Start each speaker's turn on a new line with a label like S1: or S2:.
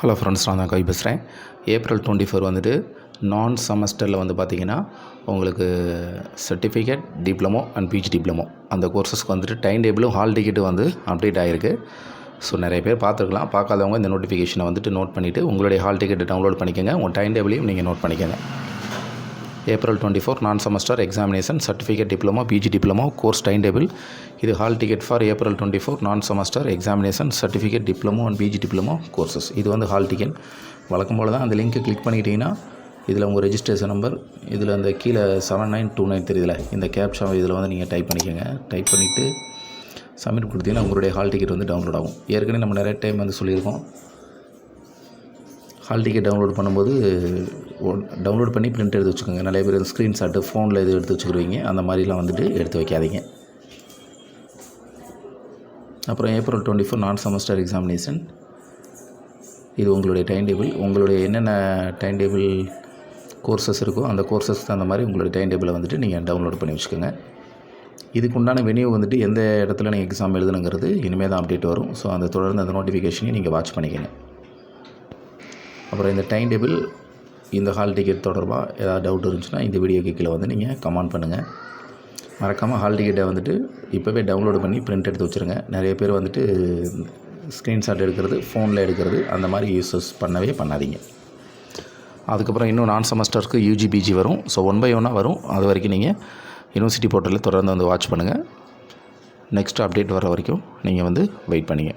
S1: Hello friends, நான் தான் கவி பேசுகிறேன். ஏப்ரல் 24 வந்துட்டு நான் செமஸ்டரில் வந்து பார்த்திங்கன்னா உங்களுக்கு certificate diploma and PG diploma அந்த கோர்ஸஸ்க்கு வந்துட்டு டைம் டேபிளும் ஹால் டிக்கெட்டும் வந்து அப்டேட் ஆகிருக்கு. ஸோ நிறைய பேர் பார்த்துருக்கலாம். பார்க்காதவங்க இந்த நோட்டிஃபிகேஷனை வந்துட்டு நோட் பண்ணிவிட்டு உங்களுடைய ஹால் டிக்கெட்டை டவுன்லோட் பண்ணிக்கோங்க. உங்கள் டைம் டேபிளையும் நீங்கள் நோட் பண்ணிக்கோங்க. ஏப்ரல் 24 நான் semester examination certificate diploma PG diploma course time table. இது ஹால் டிக்கெட் ஃபார் ஏப்ரல் 24 நான் semester examination certificate diploma and PG diploma courses. இது வந்து ஹால் டிக்கெட். வழக்கம் போல் தான் அந்த லிங்க்கை கிளிக் பண்ணிக்கிட்டிங்கன்னா இதில் உங்கள் ரெஜிஸ்ட்ரேஷன் நம்பர், இதில் அந்த கீழே 7929 தெரியுதுல, இந்த கேப்ஷா இதில் வந்து நீங்கள் டைப் பண்ணிக்கோங்க. டைப் பண்ணிவிட்டு சப்மிட் கொடுத்தீங்கன்னா உங்களுடைய ஹால் டிக்கெட் வந்து டவுன்லோட் ஆகும். ஏற்கனவே நம்ம நிறைய டைம் வந்து சொல்லியிருக்கோம், ஹால் டிக்கெட் டவுன்லோட் பண்ணும்போது டவுன்லோட் பண்ணி பிரிண்ட் எடுத்து வச்சுக்கோங்க. நிறைய பேர் ஸ்க்ரீன்ஷாட்டு ஃபோனில் இது எடுத்து வச்சுக்கிடுவீங்க. அந்த மாதிரிலாம் வந்துட்டு எடுத்து வைக்காதீங்க. அப்புறம் ஏப்ரல் 24 நான் செமஸ்டர் எக்ஸாமினேஷன். இது உங்களுடைய டைம் டேபிள். உங்களுடைய என்னென்ன டைம் டேபிள் கோர்சஸ் இருக்கோ அந்த கோர்சஸ்க்கு அந்த மாதிரி உங்களுடைய டைம் டேபிளை வந்துட்டு நீங்கள் டவுன்லோட் பண்ணி வச்சுக்கோங்க. இதுக்கு உண்டான வென்யூ வந்துட்டு எந்த இடத்துல நீங்கள் எக்ஸாம் எழுதுனுங்கிறது இனிமேல் தான் அப்டேட் வரும். ஸோ அந்த தொடர்ந்து அந்த நோட்டிஃபிகேஷனையும் நீங்கள் வாட்ச் பண்ணிக்கோங்க. அப்புறம் இந்த டைம் டேபிள், இந்த ஹால் டிக்கெட் தொடர்பாக ஏதாவது டவுட் இருந்துச்சுன்னா இந்த வீடியோக்கு கீழே வந்து நீங்கள் கமெண்ட் பண்ணுங்கள். மறக்காமல் ஹால் டிக்கெட்டை வந்துட்டு இப்போவே டவுன்லோடு பண்ணி பிரிண்ட் எடுத்து வச்சுருங்க. நிறைய பேர் வந்துட்டு ஸ்க்ரீன்ஷாட் எடுக்கிறது, ஃபோனில் எடுக்கிறது, அந்த மாதிரி யூஸஸ் பண்ணவே பண்ணாதீங்க. அதுக்கப்புறம் இன்னும் நான் செமஸ்டருக்கு யூஜி பிஜி வரும். ஸோ 1 by 1 வரும். அது வரைக்கும் நீங்கள் யூனிவர்சிட்டி போர்ட்டலில் தொடர்ந்து வந்து வாட்ச் பண்ணுங்கள். நெக்ஸ்ட் அப்டேட் வர வரைக்கும் நீங்கள் வந்து வெயிட் பண்ணிங்க.